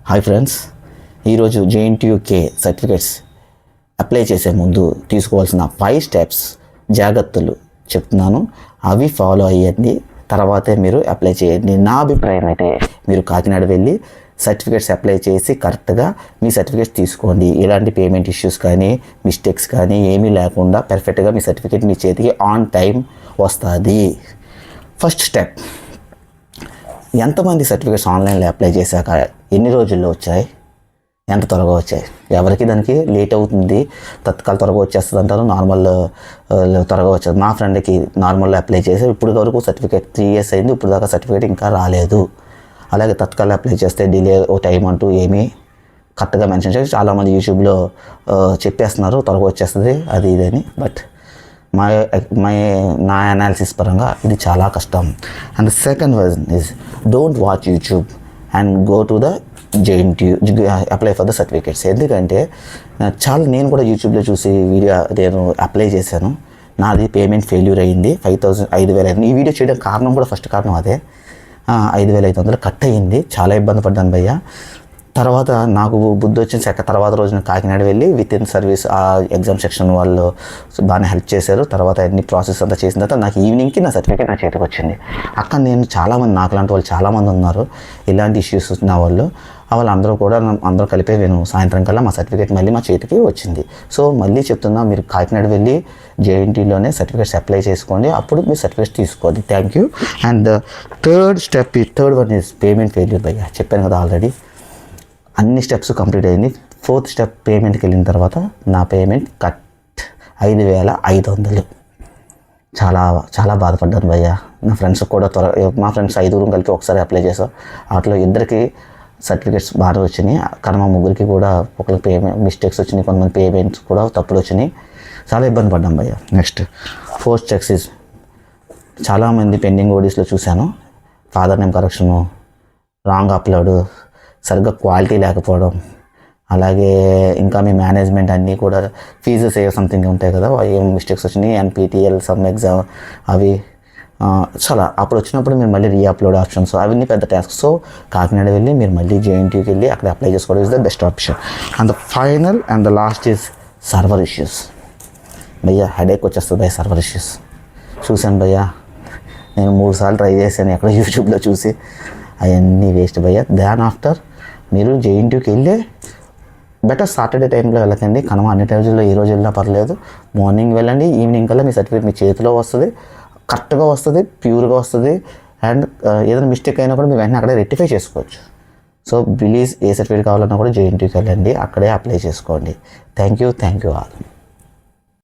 Hi friends, ఈరోజు JNTUK certificates apply చేసే ముందు తీసుకోవాల్సిన 5 స్టెప్స్ జాగ్రత్తలు చెప్తున్నాను. అవి ఫాలో అయ్యండి, తర్వాతే మీరు అప్లై చేయండి. నా అభిప్రాయం అయితే మీరు కాకినాడ వెళ్ళి సర్టిఫికేట్స్ అప్లై చేసి కరెక్ట్గా మీ సర్టిఫికేట్స్ తీసుకోండి. ఎలాంటి పేమెంట్ ఇష్యూస్ కానీ మిస్టేక్స్ కానీ ఏమీ లేకుండా పర్ఫెక్ట్గా మీ సర్టిఫికేట్ మీ చేతికి ఆన్ టైం వస్తుంది. ఫస్ట్ స్టెప్, ఎంతమంది సర్టిఫికేట్స్ ఆన్లైన్లో అప్లై చేశాక ఎన్ని రోజుల్లో వచ్చాయి, ఎంత త్వరగా వచ్చాయి? ఎవరికి దానికి లేట్ అవుతుంది, తత్కాల త్వరగా వచ్చేస్తుంది అంటారు, నార్మల్ త్వరగా వచ్చేది. మా ఫ్రెండ్కి నార్మల్లో అప్లై చేసి ఇప్పుడు వరకు సర్టిఫికేట్ 3 years అయింది, ఇప్పుడు దాకా సర్టిఫికేట్ ఇంకా రాలేదు. అలాగే తత్కాల అప్లై చేస్తే డిలే ఓ టైం అంటూ ఏమీ కరెక్ట్గా మెన్షన్ చేసి చాలామంది యూట్యూబ్లో చెప్పేస్తున్నారు త్వరగా వచ్చేస్తుంది అది ఇదని. బట్ నా అనాలిసిస్ పరంగా ఇది చాలా కష్టం. And second version is don't watch YouTube and go to the JNTU apply for the certificates. ఎందుకంటే నేను కూడా యూట్యూబ్లో చూసి నేను అప్లై చేశాను. నాది పేమెంట్ ఫెయిల్యూర్ అయ్యింది, 5,000 అయింది. ఈ వీడియో చేయడానికి కారణం కూడా ఫస్ట్ కారణం అదే. 5,500 కట్ అయ్యింది, చాలా ఇబ్బంది పడ్డాను భయ్య. తర్వాత నాకు బుద్ధి వచ్చిన తర్వాత రోజున కాకినాడ వెళ్ళి విత్ ఇన్ సర్వీస్ ఆ ఎగ్జామ్ సెక్షన్ వాళ్ళు బాగానే హెల్ప్ చేశారు. తర్వాత అన్ని ప్రాసెస్ అంతా చేసిన తర్వాత నాకు ఈవినింగ్కి నా సర్టిఫికేట్ నా చేతికి వచ్చింది. అక్కడ నేను చాలామంది నాకు లాంటి వాళ్ళు చాలామంది ఉన్నారు ఇలాంటి ఇష్యూస్ ఉన్న వాళ్ళు. వాళ్ళందరూ కూడా అందరూ కలిపే నేను సాయంత్రం కల్లా మా సర్టిఫికేట్ మళ్ళీ మా చేతికి వచ్చింది. సో మళ్ళీ చెప్తున్నా, మీరు కాకినాడ వెళ్ళి JNTUలోనే సర్టిఫికేట్స్ అప్లై చేసుకోండి, అప్పుడు మీరు సర్టిఫికేట్స్ తీసుకోండి. Thank you. And third one is payment failure భయ్య. చెప్పాను కదా ఆల్రెడీ, అన్ని స్టెప్స్ కంప్లీట్ అయింది. 4th స్టెప్ పేమెంట్కి వెళ్ళిన తర్వాత నా పేమెంట్ కట్ 5,500. చాలా చాలా బాధపడ్డాను భయ్య. నా ఫ్రెండ్స్ కూడా మా ఫ్రెండ్స్ 5 కలిపి ఒకసారి అప్లై చేసాం. వాటిలో 2కి సర్టిఫికేట్స్ బాగా వచ్చినాయి, కానీ మా 3కి కూడా ఒకరికి పేమెంట్ మిస్టేక్స్ వచ్చినాయి, కొంతమంది పేమెంట్స్ కూడా తప్పులు వచ్చినాయి. చాలా ఇబ్బంది పడ్డాం భయ్య. నెక్స్ట్ 4th స్టెప్స్ ఈజ్ చాలామంది పెండింగ్ ఓడీస్లో చూశాను. Father name correction, wrong upload, సరిగ్గా క్వాలిటీ లేకపోవడం, అలాగే ఇంకా మీ మేనేజ్మెంట్ అన్నీ కూడా ఫీజెస్ సంథింగ్ ఉంటాయి కదా, ఏం మిస్టేక్స్ వచ్చినాయి, NPTEL సమ్ ఎగ్జామ్ అవి చాలా అప్పుడు వచ్చినప్పుడు మీరు మళ్ళీ రీఅప్లోడ్ ఆప్షన్స్ అవన్నీ పెద్ద టాస్క్. సో కాకినాడ వెళ్ళి మీరు మళ్ళీ JNTUకి వెళ్ళి అక్కడ అప్లై చేసుకోవడం is the best option. And the final and the last is server issues భయ్య. హెడేక్ వచ్చేస్తుంది భయ్య సర్వర్ ఇష్యూస్. చూశాను భయ్య, నేను 3 సార్లు ట్రై చేశాను ఎక్కడ యూట్యూబ్లో చూసి, అవన్నీ వేస్ట్ భయ్య. దాన్ ఆఫ్టర్ మీరు JNTUకి వెళ్ళి బెటర్ సాటర్డే టైంలో వెళ్ళకండి, కనుమ అన్ని రోజుల్లో ఈ రోజు వెళ్ళినా పర్లేదు. మార్నింగ్ వెళ్ళండి, ఈవినింగ్ కల్లా మీ సర్టిఫికేట్ మీ చేతిలో వస్తుంది, కరెక్ట్గా వస్తుంది, ప్యూర్గా వస్తుంది. అండ్ ఏదైనా మిస్టేక్ అయినా కూడా మీరు వెంటనే అక్కడే రెక్టిఫై చేసుకోవచ్చు. సో ప్లీజ్ ఏ సర్టిఫికేట్ కావాలన్నా కూడా JNTUకి వెళ్ళండి, అక్కడే అప్లై చేసుకోండి. Thank you all.